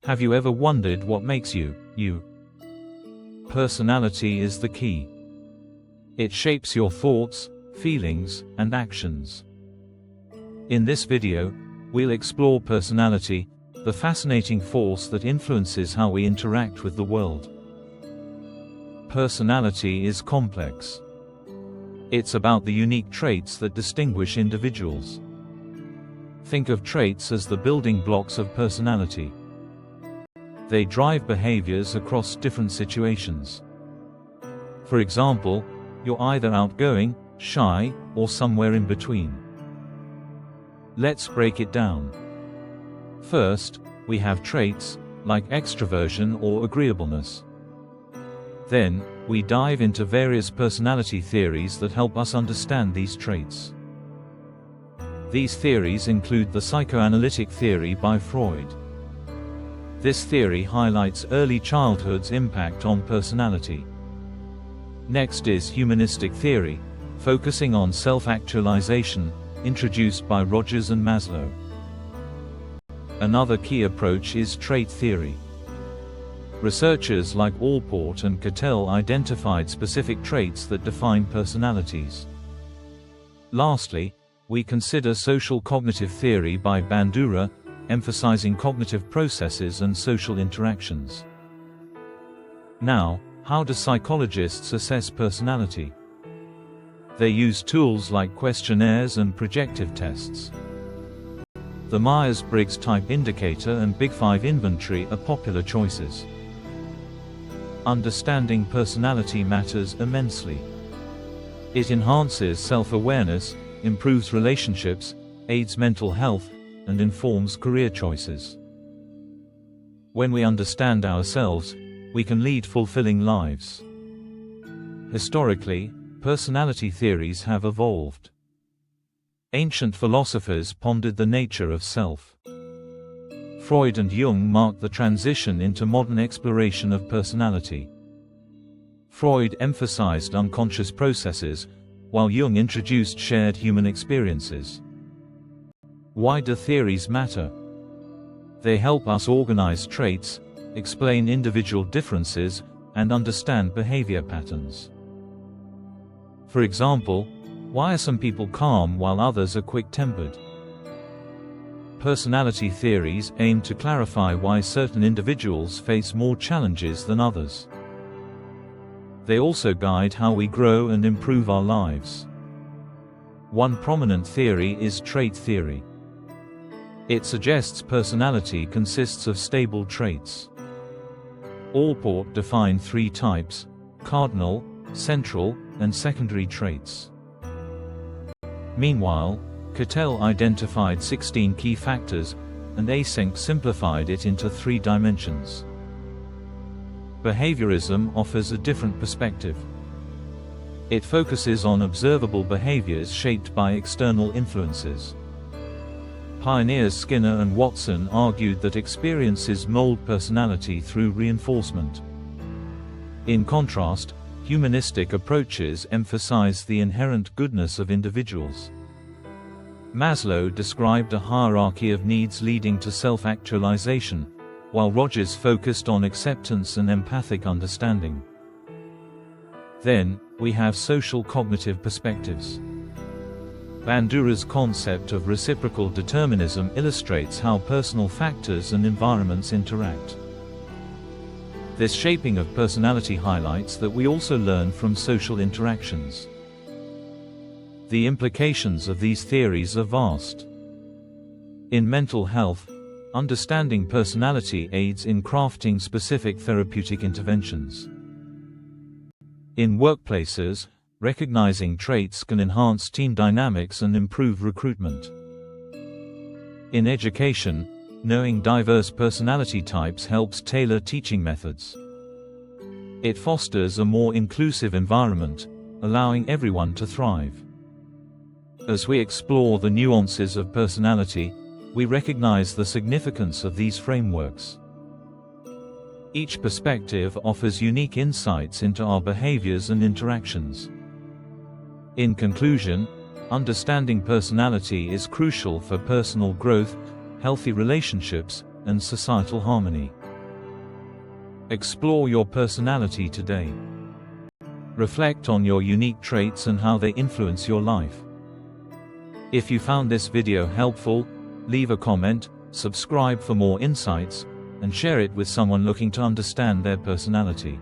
Have you ever wondered what makes you, you? Personality is the key. It shapes your thoughts, feelings, and actions. In this video, we'll explore personality, the fascinating force that influences how we interact with the world. Personality is complex. It's about the unique traits that distinguish individuals. Think of traits as the building blocks of personality. They drive behaviors across different situations. For example, you're either outgoing, shy, or somewhere in between. Let's break it down. First, we have traits, like extraversion or agreeableness. Then, we dive into various personality theories that help us understand these traits. These theories include the psychoanalytic theory by Freud. This theory highlights early childhood's impact on personality. Next is humanistic theory, focusing on self-actualization, introduced by Rogers and Maslow. Another key approach is trait theory. Researchers like Allport and Cattell identified specific traits that define personalities. Lastly, we consider social cognitive theory by Bandura, emphasizing cognitive processes and social interactions. Now, how do psychologists assess personality? They use tools like questionnaires and projective tests. The Myers-Briggs Type Indicator and Big Five Inventory are popular choices. Understanding personality matters immensely. It enhances self-awareness, improves relationships, aids mental health, and informs career choices. When we understand ourselves, we can lead fulfilling lives. Historically, personality theories have evolved. Ancient philosophers pondered the nature of self. Freud and Jung marked the transition into modern exploration of personality. Freud emphasized unconscious processes, while Jung introduced shared human experiences. Why do theories matter? They help us organize traits, explain individual differences, and understand behavior patterns. For example, why are some people calm while others are quick-tempered? Personality theories aim to clarify why certain individuals face more challenges than others. They also guide how we grow and improve our lives. One prominent theory is trait theory. It suggests personality consists of stable traits. Allport defined three types: cardinal, central, and secondary traits. Meanwhile, Cattell identified 16 key factors, and Async simplified it into 3 dimensions. Behaviorism offers a different perspective. It focuses on observable behaviors shaped by external influences. Pioneers Skinner and Watson argued that experiences mold personality through reinforcement. In contrast, humanistic approaches emphasize the inherent goodness of individuals. Maslow described a hierarchy of needs leading to self-actualization, while Rogers focused on acceptance and empathic understanding. Then, we have social cognitive perspectives. Bandura's concept of reciprocal determinism illustrates how personal factors and environments interact. This shaping of personality highlights that we also learn from social interactions. The implications of these theories are vast. In mental health, understanding personality aids in crafting specific therapeutic interventions. In workplaces, recognizing traits can enhance team dynamics and improve recruitment. In education, knowing diverse personality types helps tailor teaching methods. It fosters a more inclusive environment, allowing everyone to thrive. As we explore the nuances of personality, we recognize the significance of these frameworks. Each perspective offers unique insights into our behaviors and interactions. In conclusion, understanding personality is crucial for personal growth, healthy relationships, and societal harmony. Explore your personality today. Reflect on your unique traits and how they influence your life. If you found this video helpful, leave a comment, subscribe for more insights, and share it with someone looking to understand their personality.